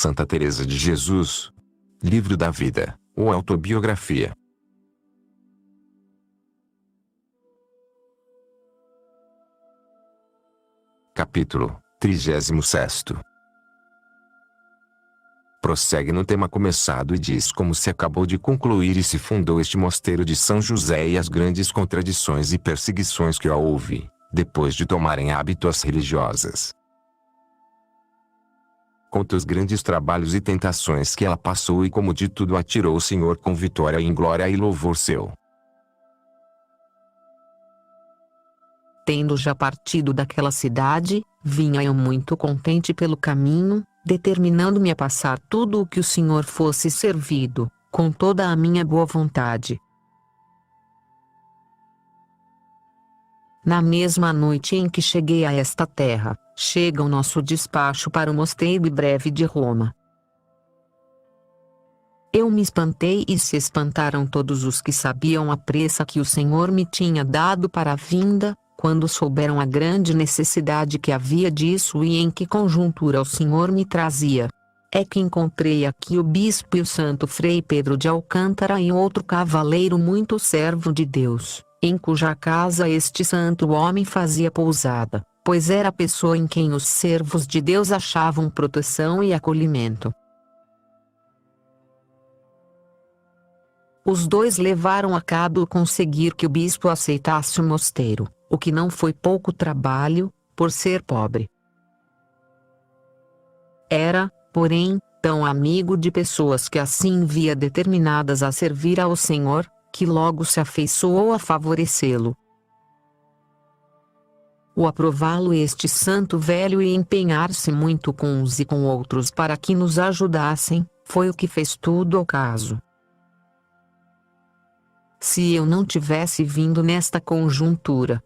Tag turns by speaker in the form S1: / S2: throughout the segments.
S1: Santa Teresa de Jesus. Livro da Vida, ou Autobiografia. Capítulo 36. Prossegue no tema começado e diz como se acabou de concluir e se fundou este mosteiro de São José e as grandes contradições e perseguições que houve, depois de tomarem hábitos religiosas. Conta os grandes trabalhos e tentações que ela passou e como de tudo a tirou o Senhor com vitória em glória e louvor seu.
S2: Tendo já partido daquela cidade, vinha eu muito contente pelo caminho, determinando-me a passar tudo o que o Senhor fosse servido, com toda a minha boa vontade. Na mesma noite em que cheguei a esta terra, chega o nosso despacho para o mosteiro breve de Roma. Eu me espantei e se espantaram todos os que sabiam a pressa que o Senhor me tinha dado para a vinda, quando souberam a grande necessidade que havia disso e em que conjuntura o Senhor me trazia. É que encontrei aqui o bispo e o santo Frei Pedro de Alcântara e outro cavaleiro muito servo de Deus, em cuja casa este santo homem fazia pousada, pois era a pessoa em quem os servos de Deus achavam proteção e acolhimento. Os dois levaram a cabo conseguir que o bispo aceitasse o mosteiro, o que não foi pouco trabalho, por ser pobre. Era, porém, tão amigo de pessoas que assim via determinadas a servir ao Senhor, que logo se afeiçoou a favorecê-lo. O aprová-lo este santo velho e empenhar-se muito com uns e com outros para que nos ajudassem, foi o que fez tudo ao caso. Se eu não tivesse vindo nesta conjuntura,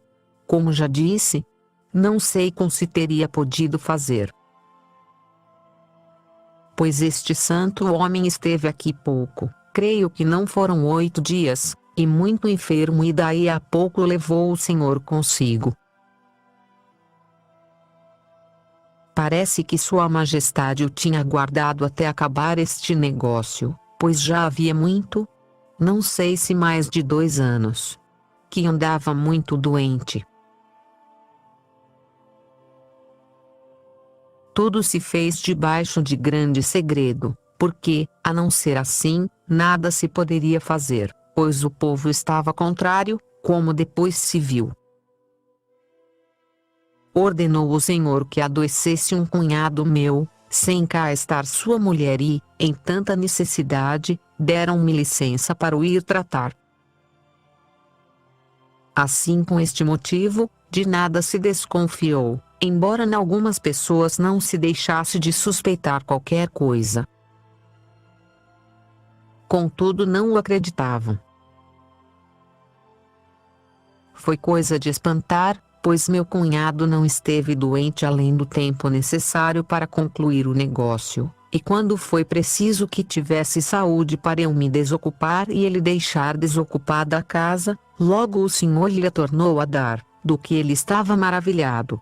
S2: como já disse, não sei como se teria podido fazer. Pois este santo homem esteve aqui pouco, creio que não foram 8 dias, e muito enfermo e daí a pouco levou o Senhor consigo. Parece que Sua Majestade o tinha guardado até acabar este negócio, pois já havia muito, não sei se mais de 2 anos, que andava muito doente. Tudo se fez debaixo de grande segredo, porque, a não ser assim, nada se poderia fazer, pois o povo estava contrário, como depois se viu. Ordenou o Senhor que adoecesse um cunhado meu, sem cá estar sua mulher e, em tanta necessidade, deram-me licença para o ir tratar. Assim com este motivo, de nada se desconfiou, embora em algumas pessoas não se deixasse de suspeitar qualquer coisa. Contudo não o acreditavam. Foi coisa de espantar, pois meu cunhado não esteve doente além do tempo necessário para concluir o negócio, e quando foi preciso que tivesse saúde para eu me desocupar e ele deixar desocupada a casa, logo o Senhor lhe a tornou a dar, do que ele estava maravilhado.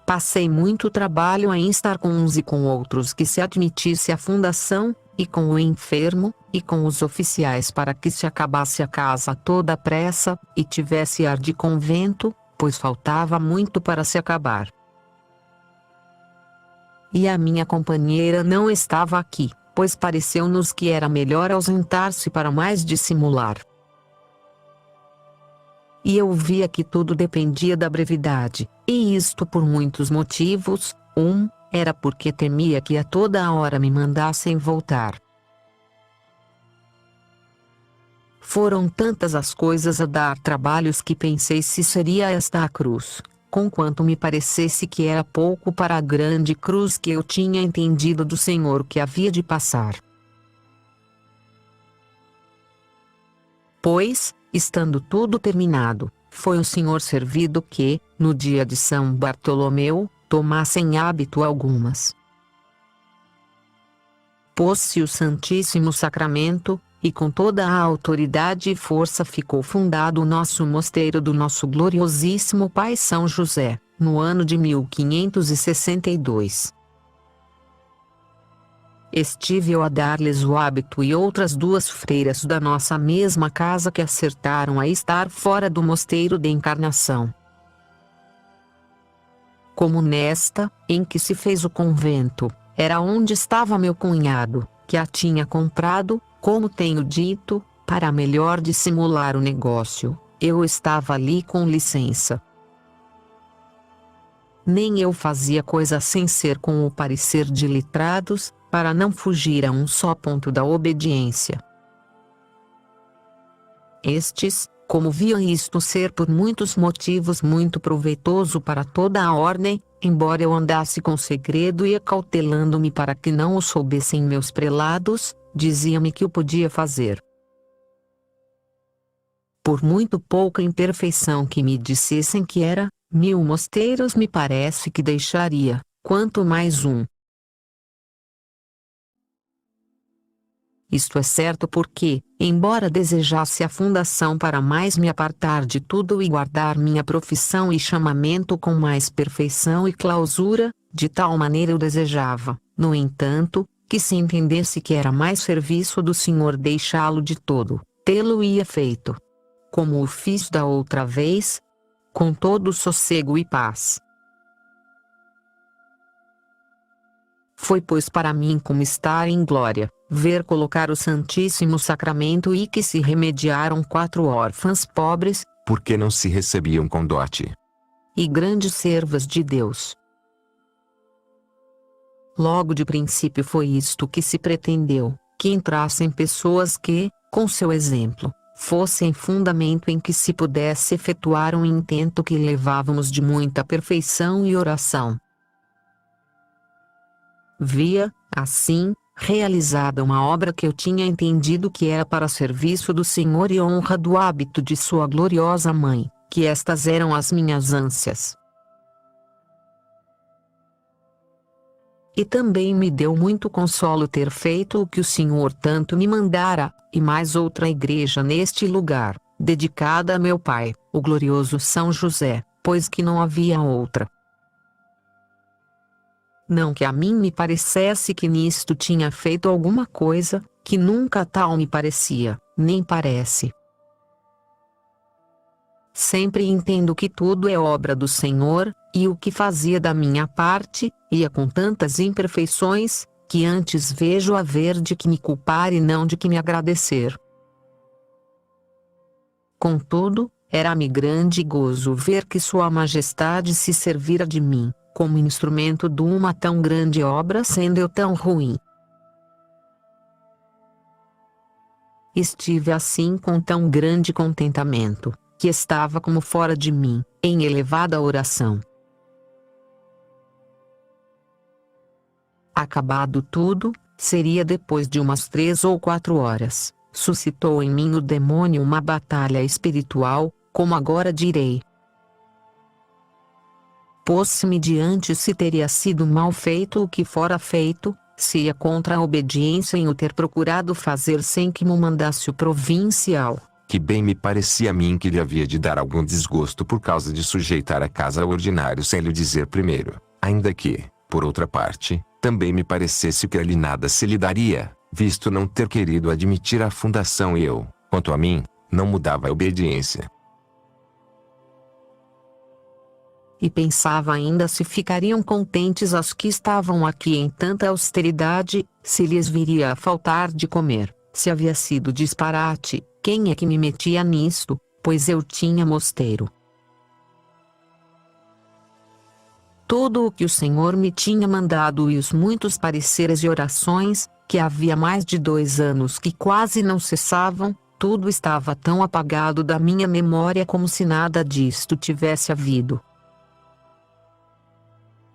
S2: Passei muito trabalho em estar com uns e com outros que se admitisse a fundação, e com o enfermo, e com os oficiais para que se acabasse a casa toda à pressa, e tivesse ar de convento, pois faltava muito para se acabar. E a minha companheira não estava aqui, pois pareceu-nos que era melhor ausentar-se para mais dissimular. E eu via que tudo dependia da brevidade, e isto por muitos motivos. Era porque temia que a toda a hora me mandassem voltar. Foram tantas as coisas a dar trabalhos que pensei se seria esta a cruz, conquanto me parecesse que era pouco para a grande cruz que eu tinha entendido do Senhor que havia de passar. Pois, estando tudo terminado, foi o Senhor servido que, no dia de São Bartolomeu, tomassem hábito algumas. Pôs-se o Santíssimo Sacramento, e com toda a autoridade e força ficou fundado o nosso mosteiro do nosso gloriosíssimo Pai São José, no ano de 1562. Estive eu a dar-lhes o hábito e outras duas freiras da nossa mesma casa que acertaram a estar fora do mosteiro de Encarnação. Como nesta, em que se fez o convento, era onde estava meu cunhado, que a tinha comprado, como tenho dito, para melhor dissimular o negócio, eu estava ali com licença. Nem eu fazia coisa sem ser com o parecer de letrados, para não fugir a um só ponto da obediência. Estes, como viam isto ser por muitos motivos muito proveitoso para toda a ordem, embora eu andasse com segredo e acautelando-me para que não o soubessem meus prelados, diziam-me que o podia fazer. Por muito pouca imperfeição que me dissessem que era, 1000 mosteiros me parece que deixaria, quanto mais um. Isto é certo porque, embora desejasse a fundação para mais me apartar de tudo e guardar minha profissão e chamamento com mais perfeição e clausura, de tal maneira eu desejava, no entanto, que se entendesse que era mais serviço do Senhor deixá-lo de todo, tê-lo-ia feito. Como o fiz da outra vez, com todo sossego e paz. Foi pois para mim como estar em glória, ver colocar o Santíssimo Sacramento e que se remediaram 4 órfãs pobres,
S1: porque não se recebiam com dote,
S2: e grandes servas de Deus. Logo de princípio foi isto que se pretendeu, que entrassem pessoas que, com seu exemplo, fossem fundamento em que se pudesse efetuar um intento que levávamos de muita perfeição e oração. Via, assim, realizada uma obra que eu tinha entendido que era para serviço do Senhor e honra do hábito de sua gloriosa mãe, que estas eram as minhas ânsias. E também me deu muito consolo ter feito o que o Senhor tanto me mandara, e mais outra igreja neste lugar, dedicada a meu pai, o glorioso São José, pois que não havia outra. Não que a mim me parecesse que nisto tinha feito alguma coisa, que nunca tal me parecia, nem parece. Sempre entendo que tudo é obra do Senhor, e o que fazia da minha parte, ia com tantas imperfeições, que antes vejo haver de que me culpar e não de que me agradecer. Contudo, era-me grande gozo ver que Sua Majestade se servira de mim, como instrumento de uma tão grande obra sendo eu tão ruim. Estive assim com tão grande contentamento, que estava como fora de mim, em elevada oração. Acabado tudo, seria depois de umas 3 ou 4 horas, suscitou em mim o demônio uma batalha espiritual, como agora direi. Pôs-me diante se teria sido mal feito o que fora feito, se ia contra a obediência em o ter procurado fazer sem que me mandasse o provincial.
S1: que bem me parecia a mim que lhe havia de dar algum desgosto por causa de sujeitar a casa ao ordinário sem lhe dizer primeiro, ainda que, por outra parte, também me parecesse que ali nada se lhe daria, visto não ter querido admitir a fundação e eu, quanto a mim, não mudava a obediência.
S2: E pensava ainda se ficariam contentes as que estavam aqui em tanta austeridade, se lhes viria a faltar de comer, se havia sido disparate, quem é que me metia nisto, pois eu tinha mosteiro. Tudo o que o Senhor me tinha mandado e os muitos pareceres e orações, que havia mais de 2 anos que quase não cessavam, tudo estava tão apagado da minha memória como se nada disto tivesse havido.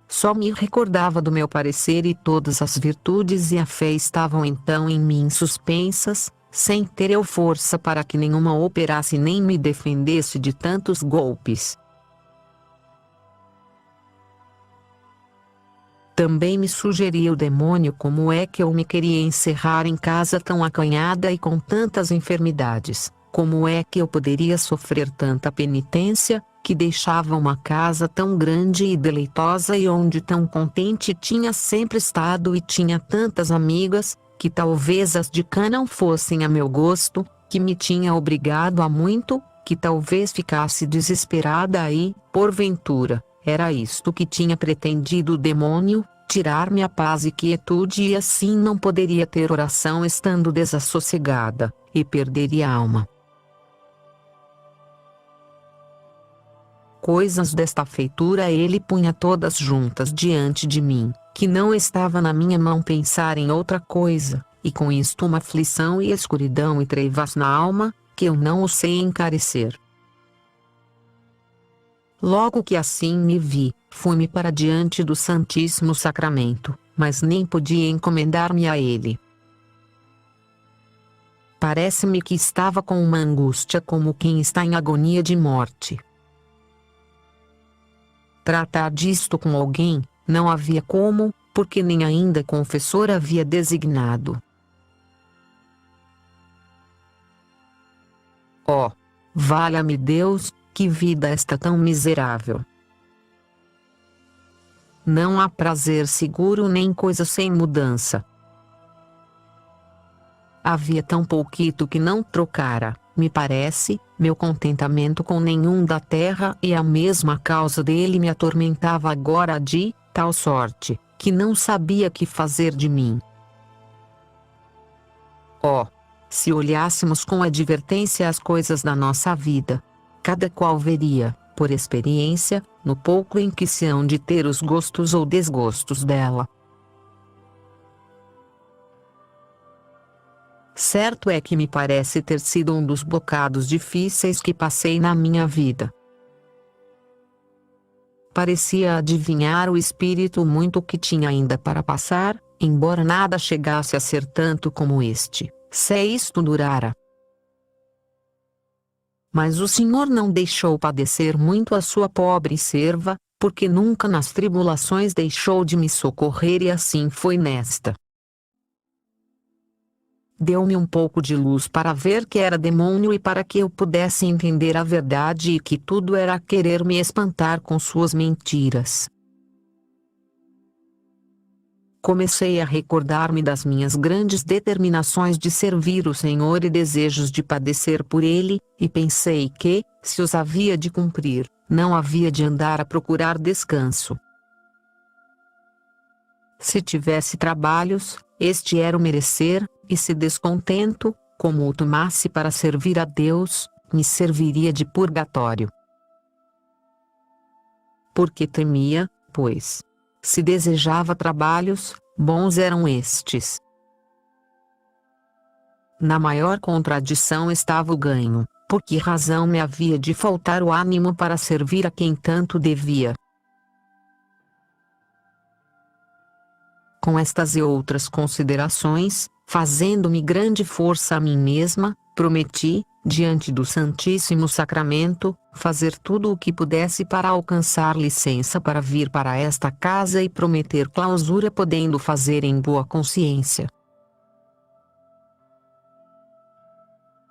S2: Só me recordava do meu parecer e todas as virtudes e a fé estavam então em mim suspensas, sem ter eu força para que nenhuma operasse nem me defendesse de tantos golpes. Também me sugeria o demônio como é que eu me queria encerrar em casa tão acanhada e com tantas enfermidades, Como é que eu poderia sofrer tanta penitência, que deixava uma casa tão grande e deleitosa e onde tão contente tinha sempre estado e tinha tantas amigas, que talvez as de cá não fossem a meu gosto, que me tinha obrigado a muito, que talvez ficasse desesperada aí, porventura, era isto que tinha pretendido o demônio, tirar-me a paz e quietude e assim não poderia ter oração estando desassossegada, e perderia a alma. Coisas desta feitura ele punha todas juntas diante de mim, que não estava na minha mão pensar em outra coisa, e com isto uma aflição e escuridão e trevas na alma, que eu não o sei encarecer. Logo que assim me vi, fui-me para diante do Santíssimo Sacramento, mas nem podia encomendar-me a ele. Parece-me que estava com uma angústia como quem está em agonia de morte. Tratar disto com alguém, não havia como, porque nem ainda confessor havia designado. Oh, valha-me Deus, que vida esta tão miserável! Não há prazer seguro nem coisa sem mudança. Havia tão pouquito que não trocara, me parece, meu contentamento com nenhum da terra e a mesma causa dele me atormentava agora de tal sorte, que não sabia que fazer de mim. Oh, se olhássemos com advertência as coisas da nossa vida, cada qual veria, por experiência, no pouco em que se hão de ter os gostos ou desgostos dela. Certo é que me parece ter sido um dos bocados difíceis que passei na minha vida. Parecia adivinhar o espírito muito que tinha ainda para passar, embora nada chegasse a ser tanto como este, se isto durara. Mas o Senhor não deixou padecer muito a sua pobre serva, porque nunca nas tribulações deixou de me socorrer e assim foi nesta. Deu-me um pouco de luz para ver que era demônio e para que eu pudesse entender a verdade e que tudo era querer me espantar com suas mentiras. Comecei a recordar-me das minhas grandes determinações de servir o Senhor e desejos de padecer por Ele, e pensei que, se os havia de cumprir, não havia de andar a procurar descanso. Se tivesse trabalhos, este era o merecer, e se descontento, como o tomasse para servir a Deus, me serviria de purgatório. Porque temia, pois, se desejava trabalhos, bons eram estes. Na maior contradição estava o ganho, por que razão me havia de faltar o ânimo para servir a quem tanto devia. Com estas e outras considerações, fazendo-me grande força a mim mesma, prometi, diante do Santíssimo Sacramento, fazer tudo o que pudesse para alcançar licença para vir para esta casa e prometer clausura podendo fazer em boa consciência.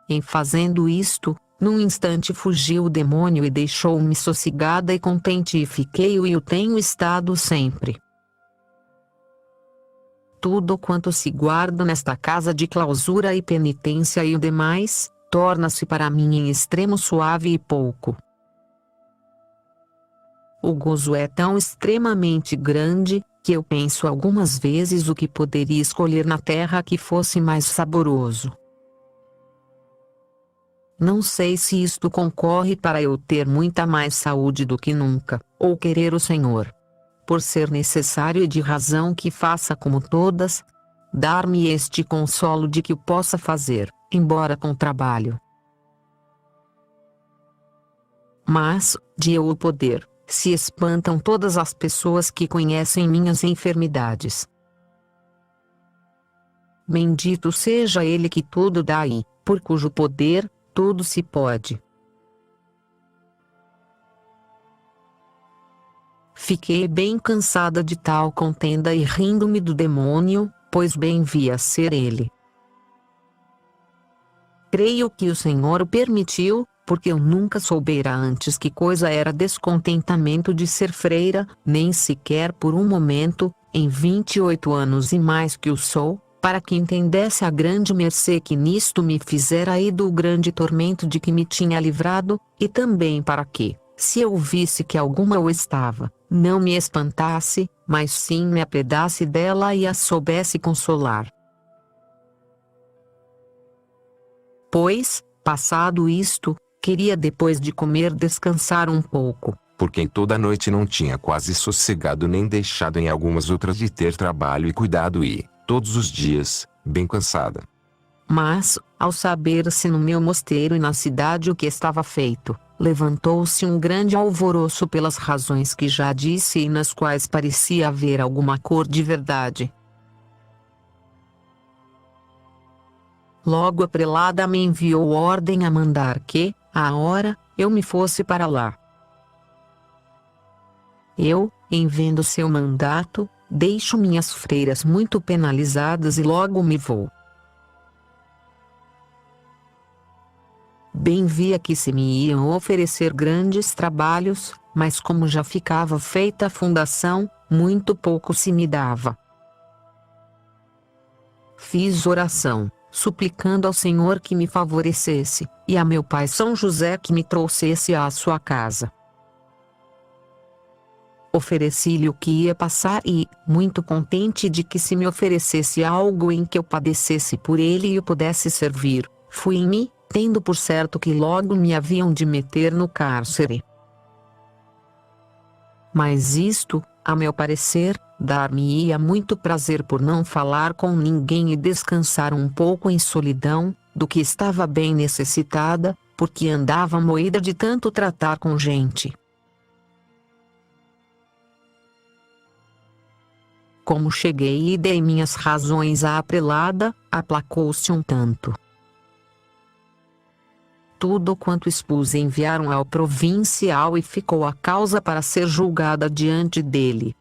S2: Em fazendo isto, num instante fugiu o demônio e deixou-me sossegada e contente e fiquei e o tenho estado sempre. Tudo quanto se guarda nesta casa de clausura e penitência e o demais, torna-se para mim em extremo suave e pouco. O gozo é tão extremamente grande, que eu penso algumas vezes o que poderia escolher na terra que fosse mais saboroso. Não sei se isto concorre para eu ter muita mais saúde do que nunca, ou querer o Senhor, por ser necessário e de razão que faça como todas, dar-me este consolo de que o possa fazer, embora com trabalho. Mas, de eu o poder, se espantam todas as pessoas que conhecem minhas enfermidades. Bendito seja Ele que tudo dá e, por cujo poder, tudo se pode. Fiquei bem cansada de tal contenda e rindo-me do demônio, pois bem via ser ele. creio que o Senhor o permitiu, porque eu nunca soubera antes que coisa era descontentamento de ser freira, nem sequer por um momento, em 28 anos e mais que o sou, para que entendesse a grande mercê que nisto me fizera e do grande tormento de que me tinha livrado, e também para que, se eu visse que alguma o estava, não me espantasse, mas sim me apedasse dela e a soubesse consolar. Pois, passado isto, queria depois de comer descansar um pouco,
S1: porque em toda a noite não tinha quase sossegado nem deixado em algumas outras de ter trabalho e cuidado e, todos os dias, bem cansada.
S2: Mas, ao saber-se no meu mosteiro e na cidade o que estava feito, levantou-se um grande alvoroço pelas razões que já disse e nas quais parecia haver alguma cor de verdade. Logo a prelada me enviou ordem a mandar que, à hora, eu me fosse para lá. Eu, em vendo seu mandato, deixo minhas freiras muito penalizadas e logo me vou. Bem via que se me iam oferecer grandes trabalhos, mas como já ficava feita a fundação, muito pouco se me dava. Fiz oração, suplicando ao Senhor que me favorecesse, e a meu pai São José que me trouxesse à sua casa. Ofereci-lhe o que ia passar e, muito contente de que se me oferecesse algo em que eu padecesse por ele e o pudesse servir, fui-me, tendo por certo que logo me haviam de meter no cárcere. Mas isto, a meu parecer, dar-me-ia muito prazer por não falar com ninguém e descansar um pouco em solidão, do que estava bem necessitada, porque andava moída de tanto tratar com gente. Como cheguei e dei minhas razões à prelada, aplacou-se um tanto. Tudo quanto expus enviaram ao provincial e ficou a causa para ser julgada diante dele.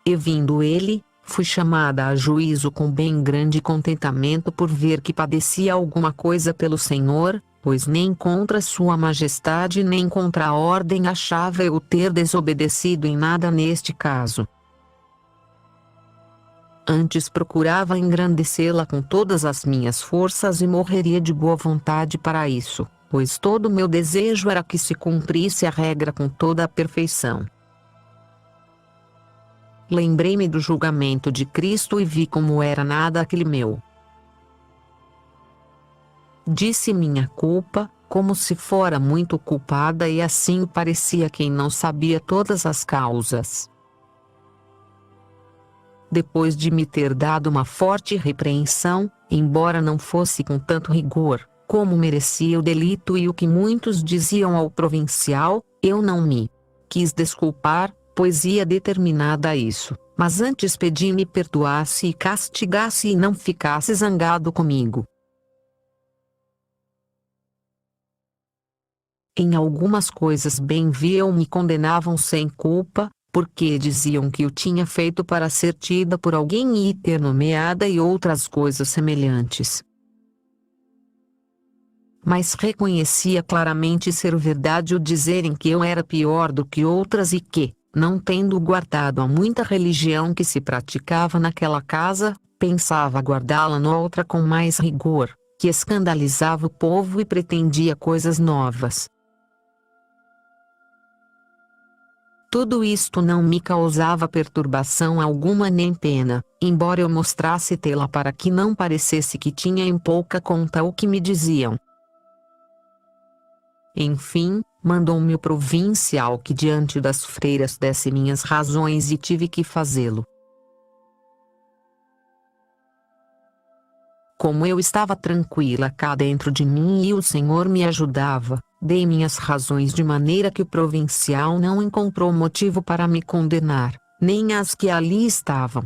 S2: E vindo ele, fui chamada a juízo com bem grande contentamento por ver que padecia alguma coisa pelo Senhor, pois nem contra sua majestade nem contra a ordem achava eu ter desobedecido em nada neste caso. Antes procurava engrandecê-la com todas as minhas forças e morreria de boa vontade para isso, pois todo o meu desejo era que se cumprisse a regra com toda a perfeição. Lembrei-me do julgamento de Cristo e vi como era nada aquele meu. Disse minha culpa, como se fora muito culpada e assim parecia quem não sabia todas as causas. Depois de me ter dado uma forte repreensão, embora não fosse com tanto rigor, como merecia o delito e o que muitos diziam ao provincial, eu não me quis desculpar, pois ia determinada a isso, mas antes pedi-me perdoasse e castigasse e não ficasse zangado comigo. Em algumas coisas bem viam me condenavam sem culpa, porque diziam que eu tinha feito para ser tida por alguém e ter nomeada e outras coisas semelhantes. Mas reconhecia claramente ser verdade o dizerem que eu era pior do que outras e que, não tendo guardado a muita religião que se praticava naquela casa, pensava guardá-la noutra com mais rigor, que escandalizava o povo e pretendia coisas novas. Tudo isto não me causava perturbação alguma nem pena, embora eu mostrasse tê-la para que não parecesse que tinha em pouca conta o que me diziam. Enfim, mandou-me o provincial que diante das freiras desse minhas razões e tive que fazê-lo. Como eu estava tranquila cá dentro de mim e o Senhor me ajudava, dei minhas razões de maneira que o provincial não encontrou motivo para me condenar, nem as que ali estavam.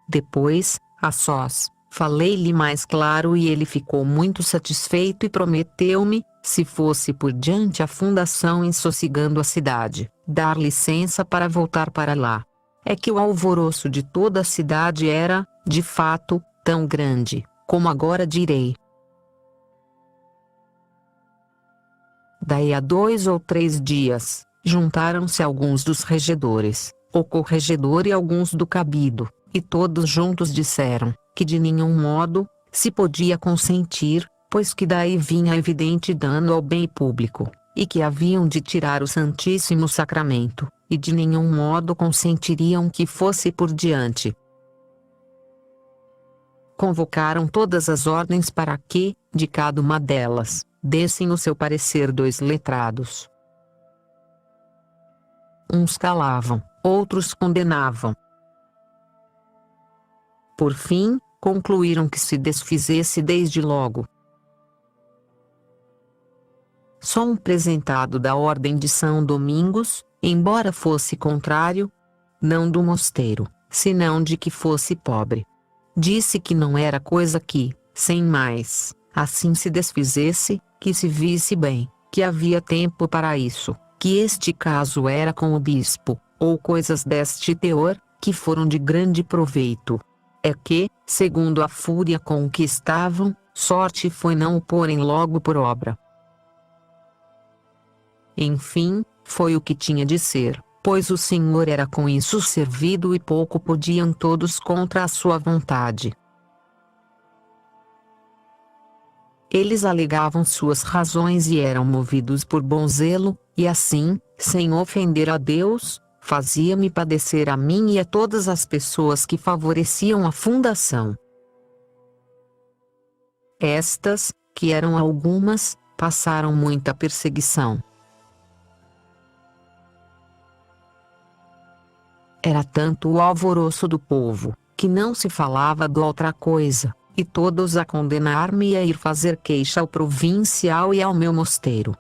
S2: Depois, a sós, falei-lhe mais claro e ele ficou muito satisfeito e prometeu-me, se fosse por diante a fundação em sossegando a cidade, dar licença para voltar para lá. É que o alvoroço de toda a cidade era, de fato, tão grande, como agora direi. Daí a 2 ou 3 dias, juntaram-se alguns dos regedores, o corregedor e alguns do cabido, e todos juntos disseram, que de nenhum modo, se podia consentir, pois que daí vinha evidente dano ao bem público, e que haviam de tirar o Santíssimo Sacramento, e de nenhum modo consentiriam que fosse por diante. Convocaram todas as ordens para que, de cada uma delas, dessem o seu parecer 2 letrados. Uns calavam, outros condenavam. Por fim, concluíram que se desfizesse desde logo. Só um presentado da Ordem de São Domingos, embora fosse contrário, não do mosteiro, senão de que fosse pobre, disse que não era coisa que, sem mais, assim se desfizesse, que se visse bem, que havia tempo para isso, que este caso era com o bispo, ou coisas deste teor, que foram de grande proveito. É que, segundo a fúria com que estavam, sorte foi não o porem logo por obra. Enfim, foi o que tinha de ser, pois o Senhor era com isso servido e pouco podiam todos contra a sua vontade. Eles alegavam suas razões e eram movidos por bom zelo, e assim, sem ofender a Deus, fazia-me padecer a mim e a todas as pessoas que favoreciam a fundação. Estas, que eram algumas, passaram muita perseguição. Era tanto o alvoroço do povo, que não se falava de outra coisa, e todos a condenar-me e a ir fazer queixa ao provincial e ao meu mosteiro.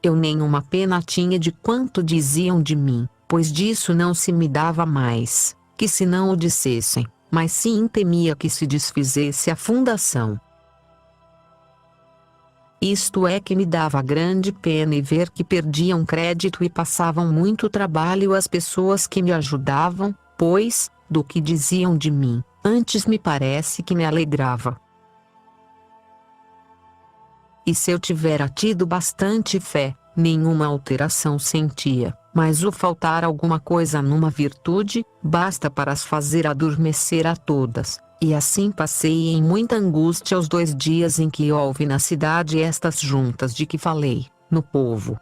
S2: Eu nenhuma pena tinha de quanto diziam de mim, pois disso não se me dava mais, que se não o dissessem, mas sim temia que se desfizesse a fundação. Isto é que me dava grande pena e ver que perdiam crédito e passavam muito trabalho as pessoas que me ajudavam, pois, do que diziam de mim, antes me parece que me alegrava. E se eu tivera tido bastante fé, nenhuma alteração sentia, mas o faltar alguma coisa numa virtude, basta para as fazer adormecer a todas. E assim passei em muita angústia os 2 dias em que houve na cidade estas juntas de que falei, no povo.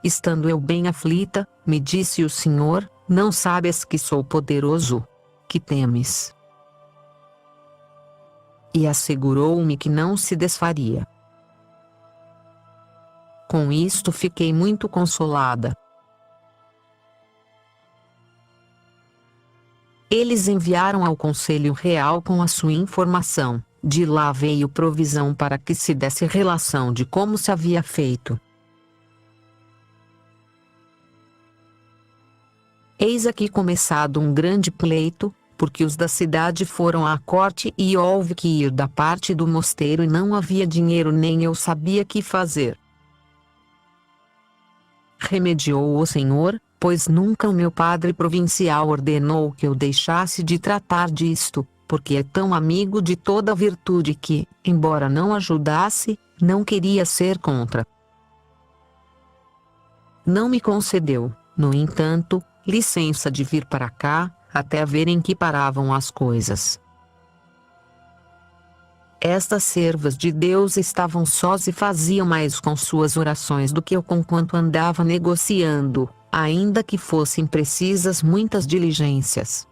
S2: Estando eu bem aflita, me disse o Senhor, não sabes que sou poderoso? Que temes? E assegurou-me que não se desfaria. Com isto fiquei muito consolada. Eles enviaram ao Conselho Real com a sua informação, de lá veio provisão para que se desse relação de como se havia feito. Eis aqui começado um grande pleito, porque os da cidade foram à corte e houve que ir da parte do mosteiro e não havia dinheiro nem eu sabia que fazer. Remediou o Senhor, pois nunca o meu padre provincial ordenou que eu deixasse de tratar disto, porque é tão amigo de toda a virtude que, embora não ajudasse, não queria ser contra. Não me concedeu, no entanto, licença de vir para cá, até ver em que paravam as coisas. Estas servas de Deus estavam sós e faziam mais com suas orações do que eu conquanto andava negociando, ainda que fossem precisas muitas diligências.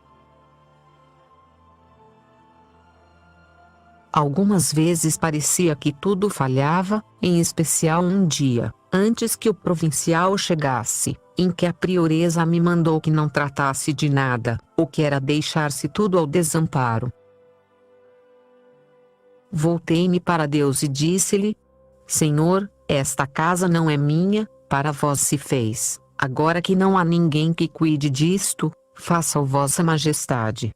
S2: Algumas vezes parecia que tudo falhava, em especial um dia, antes que o provincial chegasse, em que a prioresa me mandou que não tratasse de nada, o que era deixar-se tudo ao desamparo. Voltei-me para Deus e disse-lhe: Senhor, esta casa não é minha, para vós se fez, agora que não há ninguém que cuide disto, faça-o vossa majestade.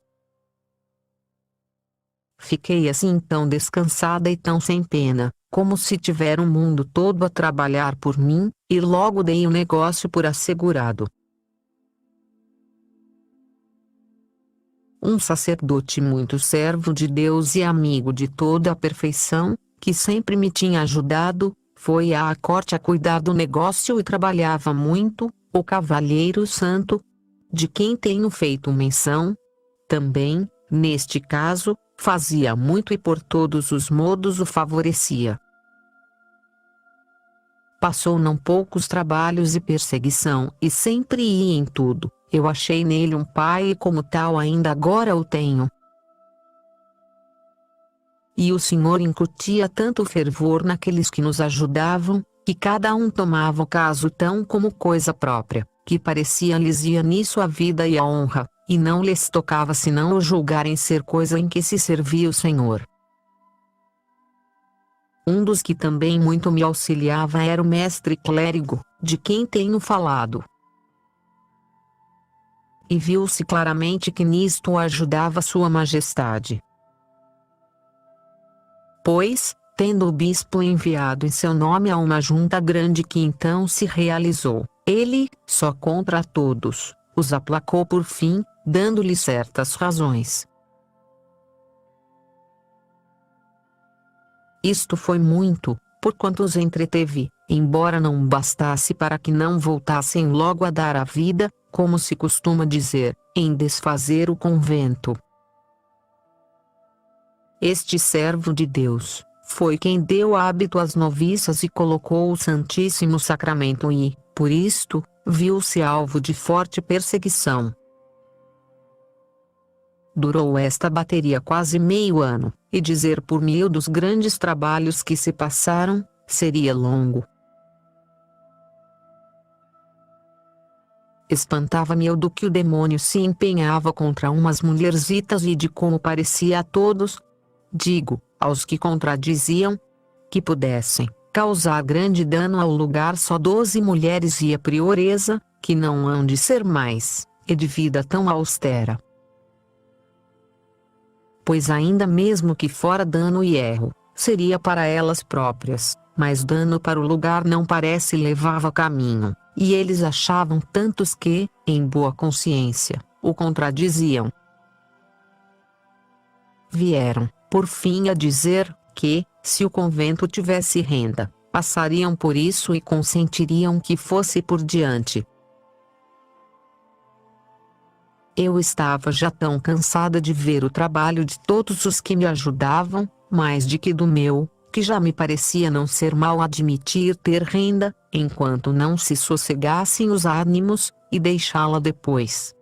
S2: Fiquei assim tão descansada e tão sem pena, como se tivera o mundo todo a trabalhar por mim, e logo dei o negócio por assegurado. um sacerdote muito servo de Deus e amigo de toda a perfeição, que sempre me tinha ajudado, foi à corte a cuidar do negócio e trabalhava muito, o cavalheiro santo, de quem tenho feito menção. Também, neste caso, fazia muito e por todos os modos o favorecia. Passou não poucos trabalhos e perseguição e sempre ia em tudo. Eu achei nele um pai e como tal ainda agora o tenho. E o Senhor incutia tanto fervor naqueles que nos ajudavam, que cada um tomava o caso tão como coisa própria, que parecia-lhes ia nisso a vida e a honra, e não lhes tocava senão o julgarem ser coisa em que se servia o Senhor. Um dos que também muito me auxiliava era o mestre clérigo, de quem tenho falado. E viu-se claramente que nisto o ajudava Sua Majestade. Pois, tendo o bispo enviado em seu nome a uma junta grande que então se realizou, ele, só contra todos, os aplacou por fim, dando-lhe certas razões. Isto foi muito, porquanto os entreteve, embora não bastasse para que não voltassem logo a dar a vida, como se costuma dizer, em desfazer o convento. Este servo de Deus, foi quem deu hábito às noviças e colocou o Santíssimo Sacramento e, por isto, viu-se alvo de forte perseguição. Durou esta bateria quase meio ano, e dizer por meio dos grandes trabalhos que se passaram, seria longo. Espantava-me eu do que o demônio se empenhava contra umas mulherzitas e de como parecia a todos, digo, aos que contradiziam, que pudessem causar grande dano ao lugar só 12 mulheres e a prioresa, que não hão de ser mais, e de vida tão austera. Pois ainda mesmo que fora dano e erro, seria para elas próprias, mas dano para o lugar não parece levava caminho, e eles achavam tantos que, em boa consciência, o contradiziam. Vieram, por fim, a dizer, que, se o convento tivesse renda, passariam por isso e consentiriam que fosse por diante. Eu estava já tão cansada de ver o trabalho de todos os que me ajudavam, mais de que do meu, que já me parecia não ser mal admitir ter renda, enquanto não se sossegassem os ânimos, e deixá-la depois.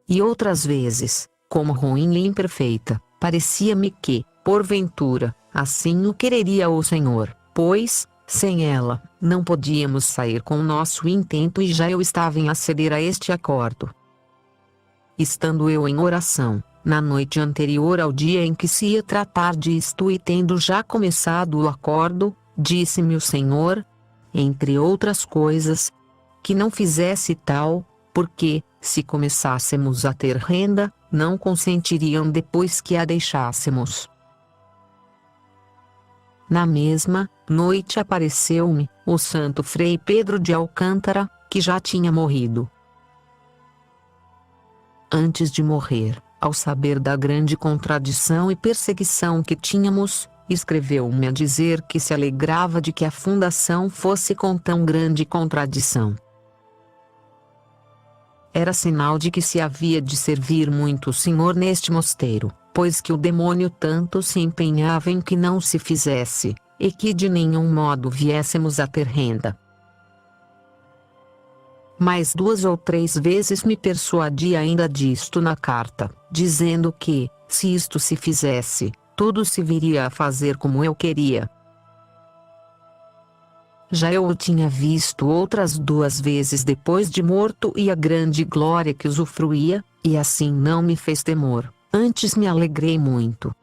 S2: E outras vezes, como ruim e imperfeita, parecia-me que, porventura, assim o quereria o Senhor, pois, sem ela, não podíamos sair com o nosso intento e já eu estava em aceder a este acordo. Estando eu em oração, na noite anterior ao dia em que se ia tratar disto e tendo já começado o acordo, disse-me o Senhor, entre outras coisas, que não fizesse tal, porque, se começássemos a ter renda, não consentiriam depois que a deixássemos. Na mesma noite apareceu-me o santo Frei Pedro de Alcântara, que já tinha morrido. Antes de morrer, ao saber da grande contradição e perseguição que tínhamos, escreveu-me a dizer que se alegrava de que a fundação fosse com tão grande contradição. Era sinal de que se havia de servir muito o Senhor neste mosteiro, pois que o demônio tanto se empenhava em que não se fizesse, e que de nenhum modo viéssemos a ter renda. Mas 2 ou 3 vezes me persuadi ainda disto na carta, dizendo que, se isto se fizesse, tudo se viria a fazer como eu queria. Já eu o tinha visto outras 2 vezes depois de morto e a grande glória que usufruía, e assim não me fez temor, antes me alegrei muito.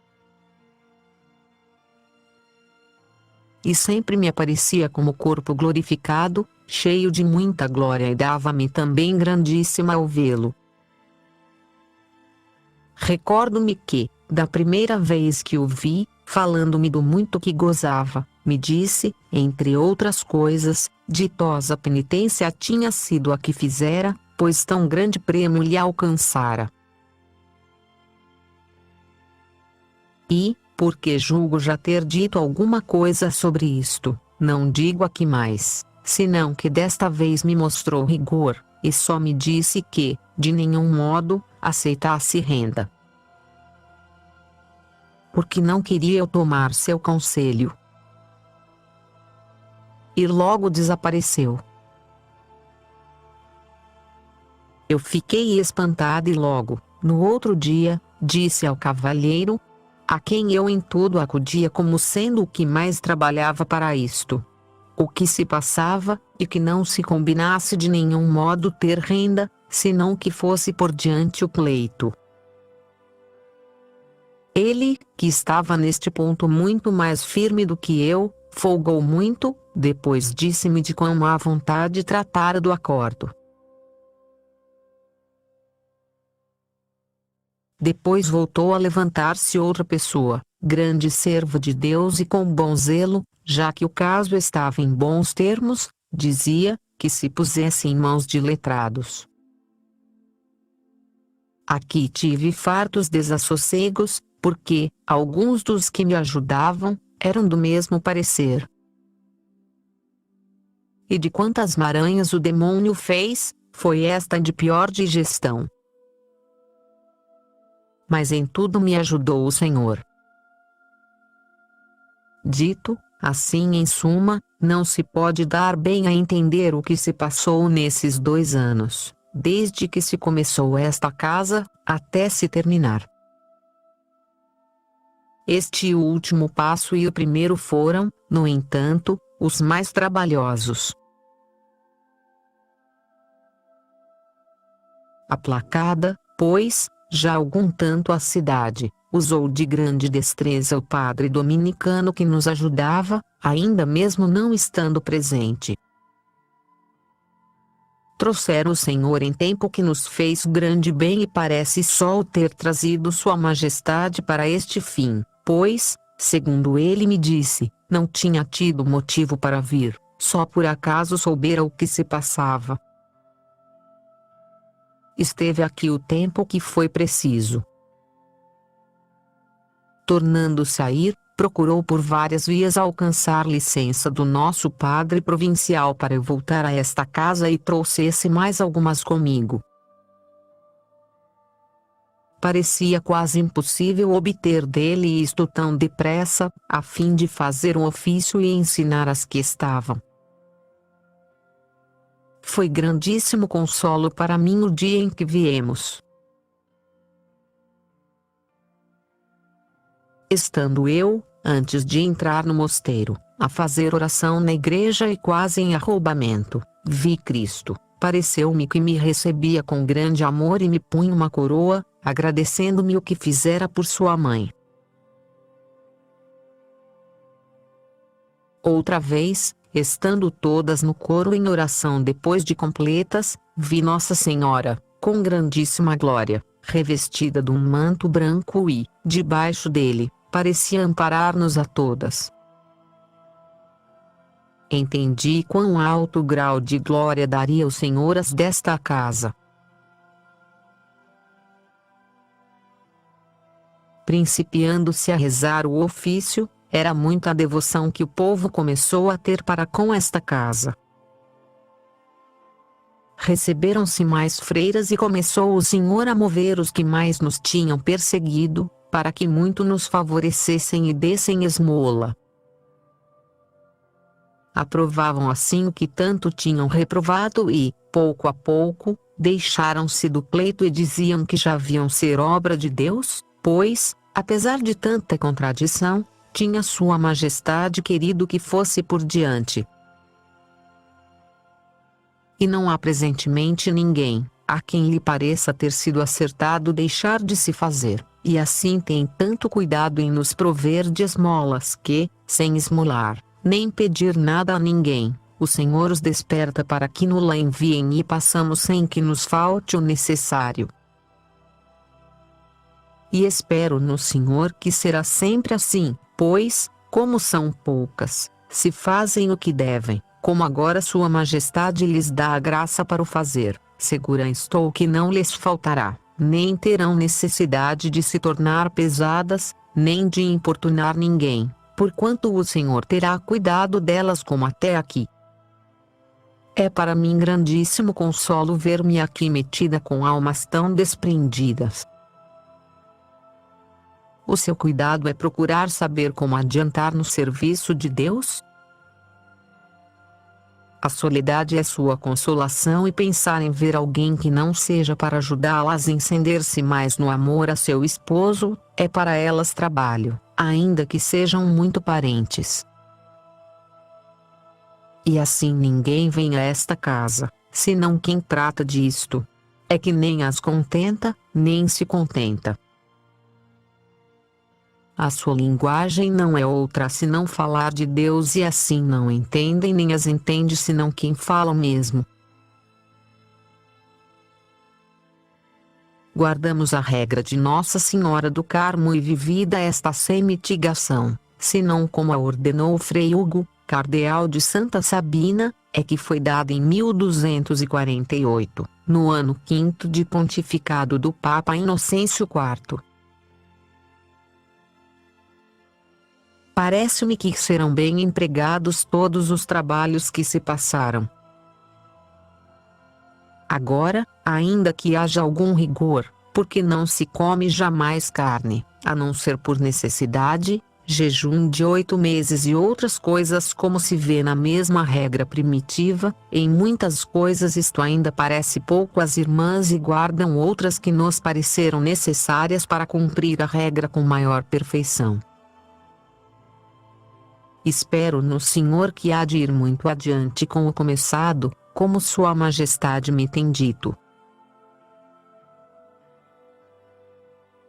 S2: E sempre me aparecia como corpo glorificado, cheio de muita glória e dava-me também grandíssima ao vê-lo. Recordo-me que, da primeira vez que o vi, falando-me do muito que gozava, me disse, entre outras coisas, ditosa penitência tinha sido a que fizera, pois tão grande prêmio lhe alcançara. E, porque julgo já ter dito alguma coisa sobre isto, não digo aqui mais, senão que desta vez me mostrou rigor, e só me disse que, de nenhum modo, aceitasse renda. Porque não queria eu tomar seu conselho. E logo desapareceu. Eu fiquei espantada e logo, no outro dia, disse ao cavalheiro, a quem eu em tudo acudia como sendo o que mais trabalhava para isto, o que se passava, e que não se combinasse de nenhum modo ter renda, senão que fosse por diante o pleito. Ele, que estava neste ponto muito mais firme do que eu, folgou muito, depois disse-me de quão à vontade tratara do acordo. Depois voltou a levantar-se outra pessoa, grande servo de Deus e com bom zelo, já que o caso estava em bons termos, dizia, que se pusesse em mãos de letrados. Aqui tive fartos desassossegos, porque, alguns dos que me ajudavam, eram do mesmo parecer. E de quantas maranhas o demônio fez, foi esta de pior digestão. Mas em tudo me ajudou o Senhor. Dito, assim em suma, não se pode dar bem a entender o que se passou nesses 2 anos, desde que se começou esta casa, até se terminar. Este último passo e o primeiro foram, no entanto, os mais trabalhosos. Aplacada, pois, já algum tanto a cidade, usou de grande destreza o padre dominicano que nos ajudava, ainda mesmo não estando presente. Trouxeram o Senhor em tempo que nos fez grande bem e parece só o ter trazido Sua Majestade para este fim, pois, segundo ele me disse, não tinha tido motivo para vir, só por acaso soubera o que se passava. Esteve aqui o tempo que foi preciso. Tornando-se a ir, procurou por várias vias alcançar licença do nosso padre provincial para eu voltar a esta casa e trouxesse mais algumas comigo. Parecia quase impossível obter dele isto tão depressa, a fim de fazer um ofício e ensinar as que estavam. Foi grandíssimo consolo para mim o dia em que viemos. Estando eu, antes de entrar no mosteiro, a fazer oração na igreja e quase em arroubamento, vi Cristo, pareceu-me que me recebia com grande amor e me punha uma coroa, agradecendo-me o que fizera por sua mãe. Outra vez, estando todas no coro em oração depois de completas, vi Nossa Senhora, com grandíssima glória, revestida de um manto branco e, debaixo dele, parecia amparar-nos a todas. Entendi quão alto grau de glória daria o Senhor às desta casa. Principiando-se a rezar o ofício, era muita a devoção que o povo começou a ter para com esta casa. Receberam-se mais freiras e começou o Senhor a mover os que mais nos tinham perseguido, para que muito nos favorecessem e dessem esmola. Aprovavam assim o que tanto tinham reprovado e, pouco a pouco, deixaram-se do pleito e diziam que já haviam ser obra de Deus, pois, apesar de tanta contradição, tinha Sua Majestade querido que fosse por diante. E não há presentemente ninguém, a quem lhe pareça ter sido acertado deixar de se fazer, e assim tem tanto cuidado em nos prover de esmolas que, sem esmolar, nem pedir nada a ninguém, o Senhor os desperta para que nos-la enviem e passamos sem que nos falte o necessário. E espero no Senhor que será sempre assim, pois, como são poucas, se fazem o que devem, como agora Sua Majestade lhes dá a graça para o fazer, segura estou que não lhes faltará, nem terão necessidade de se tornar pesadas, nem de importunar ninguém, porquanto o Senhor terá cuidado delas como até aqui. É para mim grandíssimo consolo ver-me aqui metida com almas tão desprendidas. O seu cuidado é procurar saber como adiantar no serviço de Deus? A soledade é sua consolação e pensar em ver alguém que não seja para ajudá-las a incender-se mais no amor a seu esposo, é para elas trabalho, ainda que sejam muito parentes. E assim ninguém vem a esta casa, senão quem trata disto. É que nem as contenta, nem se contenta. A sua linguagem não é outra senão falar de Deus e assim não entendem nem as entende senão quem fala mesmo. Guardamos a regra de Nossa Senhora do Carmo e vivida esta sem mitigação, senão como a ordenou Frei Hugo, cardeal de Santa Sabina, é que foi dada em 1248, no ano 5º de pontificado do Papa Inocêncio IV. Parece-me que serão bem empregados todos os trabalhos que se passaram. Agora, ainda que haja algum rigor, porque não se come jamais carne, a não ser por necessidade, jejum de 8 meses e outras coisas como se vê na mesma regra primitiva, em muitas coisas isto ainda parece pouco às irmãs e guardam outras que nos pareceram necessárias para cumprir a regra com maior perfeição. Espero no Senhor que há de ir muito adiante com o começado, como Sua Majestade me tem dito.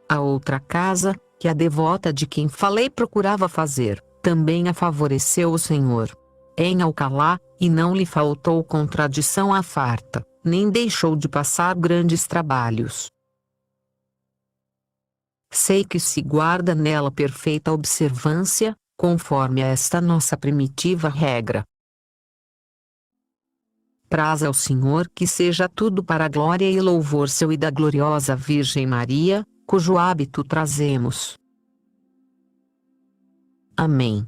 S2: A outra casa, que a devota de quem falei procurava fazer, também a favoreceu o Senhor. Em Alcalá, e não lhe faltou contradição à farta, nem deixou de passar grandes trabalhos. Sei que se guarda nela perfeita observância, conforme a esta nossa primitiva regra. Praza ao Senhor que seja tudo para a glória e louvor seu e da gloriosa Virgem Maria, cujo hábito trazemos. Amém.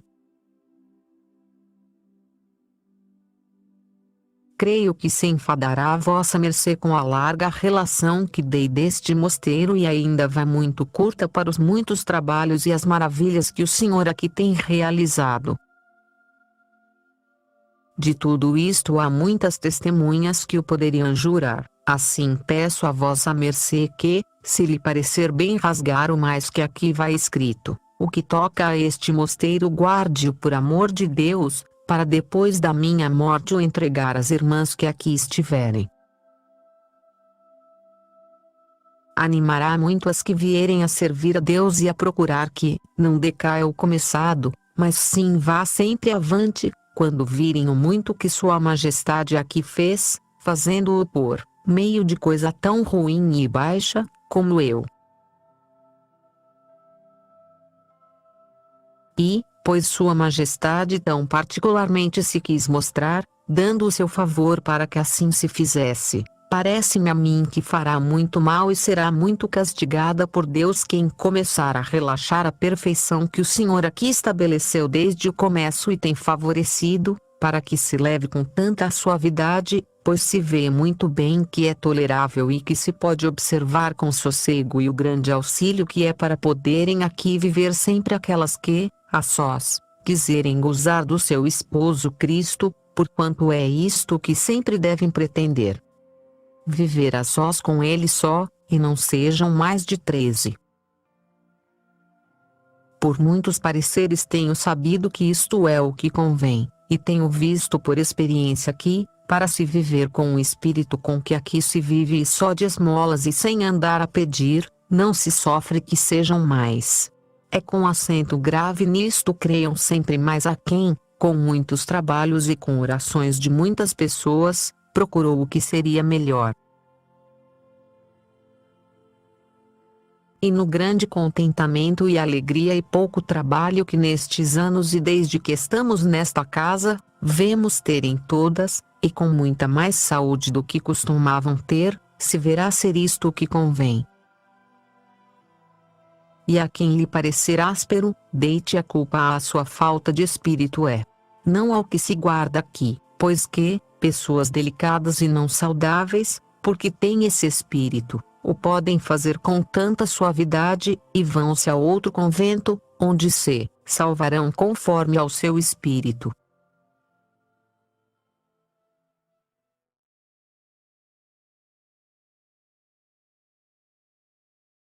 S2: Creio que se enfadará a vossa mercê com a larga relação que dei deste mosteiro e ainda vai muito curta para os muitos trabalhos e as maravilhas que o Senhor aqui tem realizado. De tudo isto há muitas testemunhas que o poderiam jurar, assim peço a vossa mercê que, se lhe parecer bem rasgar o mais que aqui vai escrito, o que toca a este mosteiro guarde-o por amor de Deus, para depois da minha morte o entregar às irmãs que aqui estiverem. Animará muito as que vierem a servir a Deus e a procurar que, não decaia o começado, mas sim vá sempre avante, quando virem o muito que Sua Majestade aqui fez, fazendo-o por meio de coisa tão ruim e baixa, como eu. E, pois Sua Majestade tão particularmente se quis mostrar, dando o seu favor para que assim se fizesse, parece-me a mim que fará muito mal e será muito castigada por Deus quem começar a relaxar a perfeição que o Senhor aqui estabeleceu desde o começo e tem favorecido, para que se leve com tanta suavidade, pois se vê muito bem que é tolerável e que se pode observar com sossego e o grande auxílio que é para poderem aqui viver sempre aquelas que, a sós, quiserem gozar do seu esposo Cristo, porquanto é isto que sempre devem pretender. Viver a sós com ele só, e não sejam mais de 13. Por muitos pareceres tenho sabido que isto é o que convém, e tenho visto por experiência que, para se viver com o espírito com que aqui se vive e só de esmolas e sem andar a pedir, não se sofre que sejam mais. É com acento grave nisto creiam sempre mais a quem, com muitos trabalhos e com orações de muitas pessoas, procurou o que seria melhor. E no grande contentamento e alegria e pouco trabalho que nestes anos e desde que estamos nesta casa, vemos ter em todas, e com muita mais saúde do que costumavam ter, se verá ser isto o que convém. E a quem lhe parecer áspero, deite a culpa à sua falta de espírito não ao que se guarda aqui, pois que, pessoas delicadas e não saudáveis, porque têm esse espírito, o podem fazer com tanta suavidade, e vão-se a outro convento, onde se salvarão conforme ao seu espírito.